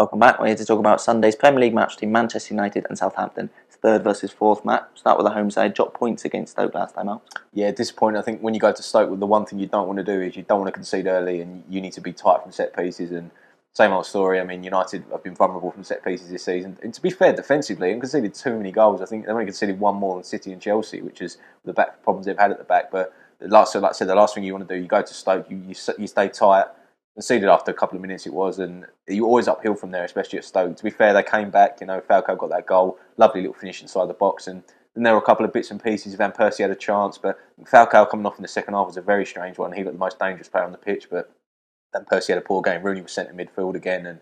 Welcome back. We're here to talk about Sunday's Premier League match between Manchester United and Southampton. It's third versus fourth match. Start with the home side. Dropped points against Stoke last time out. Yeah, disappointing. I think when you go to Stoke, the one thing you don't want to do is you don't want to concede early, and you need to be tight from set pieces. And same old story. I mean, United have been vulnerable from set pieces this season. And to be fair, defensively, they've conceded too many goals. I think they've only conceded one more than City and Chelsea, which is the back problems they've had at the back. But like I said, the last thing you want to do, you go to Stoke, you stay tight. Conceded after a couple of minutes it was, and you're always uphill from there, especially at Stoke. To be fair, they came back, Falcao got that goal, lovely little finish inside the box, and then there were a couple of bits and pieces. Van Persie had a chance, but Falcao coming off in the second half was a very strange one. He looked the most dangerous player on the pitch, but Van Persie had a poor game. Rooney was sent to midfield again, and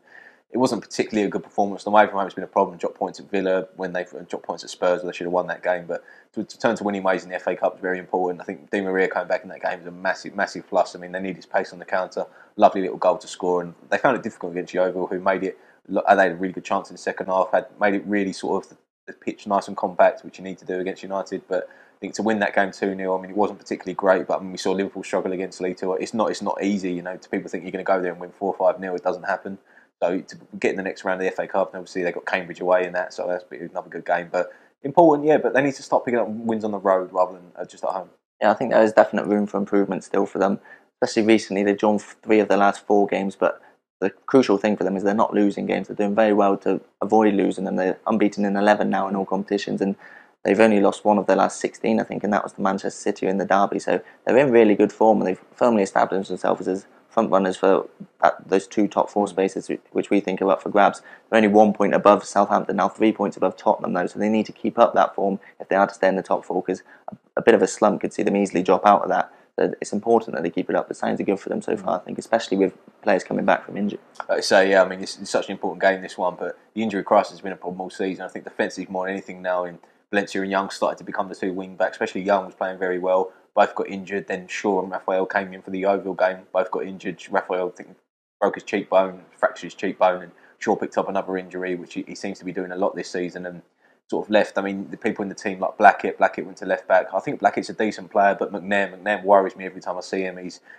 it wasn't particularly a good performance. The away from home has been a problem. Dropped points at Villa when they dropped points at Spurs, where they should have won that game. But to turn to winning ways in the FA Cup is very important. I think Di Maria coming back in that game was a massive, massive plus. I mean, they needed his pace on the counter. Lovely little goal to score, and they found it difficult against Yeovil, who made it. They had a really good chance in the second half. Had made it really sort of the pitch nice and compact, which you need to do against United. But I think to win that game 2-0, I mean, it wasn't particularly great, but I mean, we saw Liverpool struggle against Leeds. It's not easy, To people think you're going to go there and win 4-5-0, it doesn't happen. So to get in the next round of the FA Cup, and obviously they got Cambridge away in that, so that's another good game. But important, yeah. But they need to start picking up wins on the road rather than just at home. Yeah, I think there is definite room for improvement still for them. Especially recently, they've drawn 3 of their last 4 games, but the crucial thing for them is they're not losing games. They're doing very well to avoid losing them. They're unbeaten in 11 now in all competitions, and they've only lost 1 of their last 16, I think, and that was to Manchester City in the derby. So they're in really good form, and they've firmly established themselves as front runners for those 2 top 4 spaces, which we think are up for grabs. They're only 1 point above Southampton now, 3 points above Tottenham though, so they need to keep up that form if they are to stay in the top 4, because a bit of a slump could see them easily drop out of that. So it's important that they keep it up. The signs are good for them so far, I think, especially with players coming back from injury. Like I say, yeah, I mean, it's such an important game, this one, but the injury crisis has been a problem all season. I think defensively more than anything now, in Valencia and Young started to become the 2 wing backs, especially Young was playing very well. Both got injured. Then Shaw and Raphael came in for the Yeovil game. Both got injured. Raphael, I think, broke his cheekbone, fractured his cheekbone, and Shaw picked up another injury, which he seems to be doing a lot this season, and sort of left. I mean, the people in the team like Blackett went to left back. I think Blackett's a decent player, but McNair worries me every time I see him.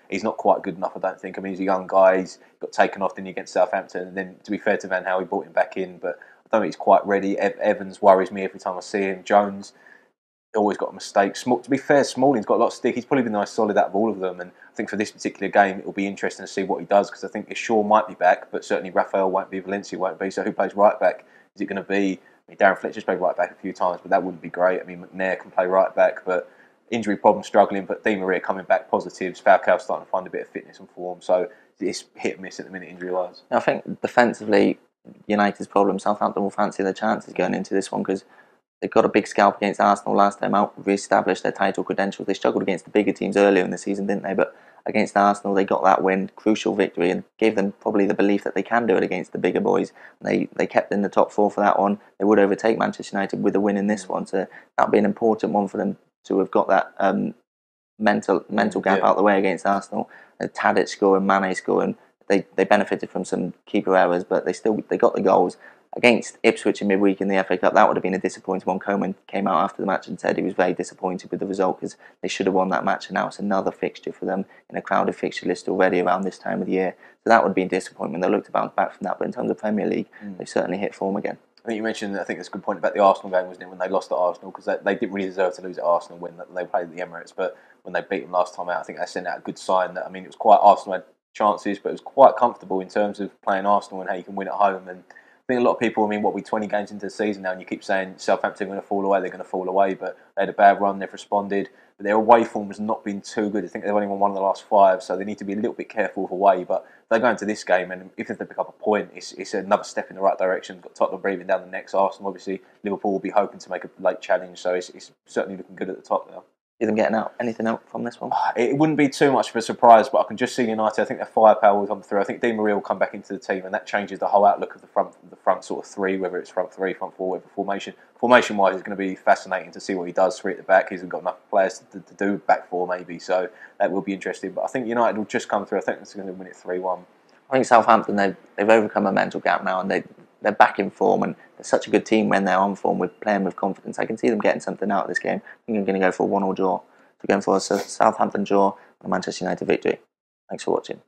He's not quite good enough, I don't think. I mean, he's a young guy. He's got taken off, didn't he, against Southampton, and then to be fair to Van Gaal, he brought him back in, but I don't think he's quite ready. Evans worries me every time I see him. Jones always got a mistake. To be fair, Smalling's got a lot of stick. He's probably been the most solid out of all of them. And I think for this particular game, it will be interesting to see what he does, because I think Shaw might be back, but certainly Raphael won't be, Valencia won't be. So who plays right back? Is it going to be? I mean, Darren Fletcher's played right back a few times, but that wouldn't be great. I mean, McNair can play right back, but injury problem struggling. But Di Maria coming back positives. Falcao starting to find a bit of fitness and form. So it's hit and miss at the minute, injury-wise. I think defensively, United's problem. Southampton will fancy their chances going into this one, because they got a big scalp against Arsenal last time out, re-established their title credentials. They struggled against the bigger teams earlier in the season, didn't they? But against Arsenal, they got that win, crucial victory, and gave them probably the belief that they can do it against the bigger boys. They kept in the top 4 for that one. They would overtake Manchester United with a win in this one, so that would be an important one for them to have got that mental gap out of the way against Arsenal. Tadic scoring, Mane scoring. They benefited from some keeper errors, but they got the goals. Against Ipswich in midweek in the FA Cup, that would have been a disappointing one. Koeman came out after the match and said he was very disappointed with the result, because they should have won that match, and now it's another fixture for them in a crowded fixture list already around this time of the year. So that would be a disappointment. They look to bounce back from that, but in terms of Premier League, they've certainly hit form again. I think you mentioned, I think that's a good point about the Arsenal game, wasn't it, when they lost at Arsenal, because they didn't really deserve to lose at Arsenal when they played at the Emirates, but when they beat them last time out, I think they sent out a good sign that, I mean, it was quite, Arsenal had chances, but it was quite comfortable in terms of playing Arsenal and how you can win at home. And I think a lot of people, I mean, what, we're 20 games into the season now, and you keep saying Southampton are going to fall away, they're going to fall away, but they had a bad run, they've responded, but their away form has not been too good. I think they've only won 1 of the last 5, so they need to be a little bit careful with away. But they go into this game, and if they pick up a point, it's another step in the right direction. Got Tottenham breathing down the necks. Arsenal, obviously, Liverpool will be hoping to make a late challenge, so it's certainly looking good at the top now. See them getting out? Anything out from this one? It wouldn't be too much of a surprise, but I can just see United. I think their firepower will come through. I think Di Maria will come back into the team, and that changes the whole outlook of the front sort of 3, whether it's front 3, front 4, whatever formation. Formation-wise, it's going to be fascinating to see what he does 3 at the back. He hasn't got enough players to do back 4, maybe, so that will be interesting. But I think United will just come through. I think it's going to win it 3-1. I think Southampton, they've overcome a mental gap now, and they're back in form, and they're such a good team when they're on form, with playing with confidence. I can see them getting something out of this game. I think I'm going to go for a 1-1 draw. So going for a Southampton draw and a Manchester United victory. Thanks for watching.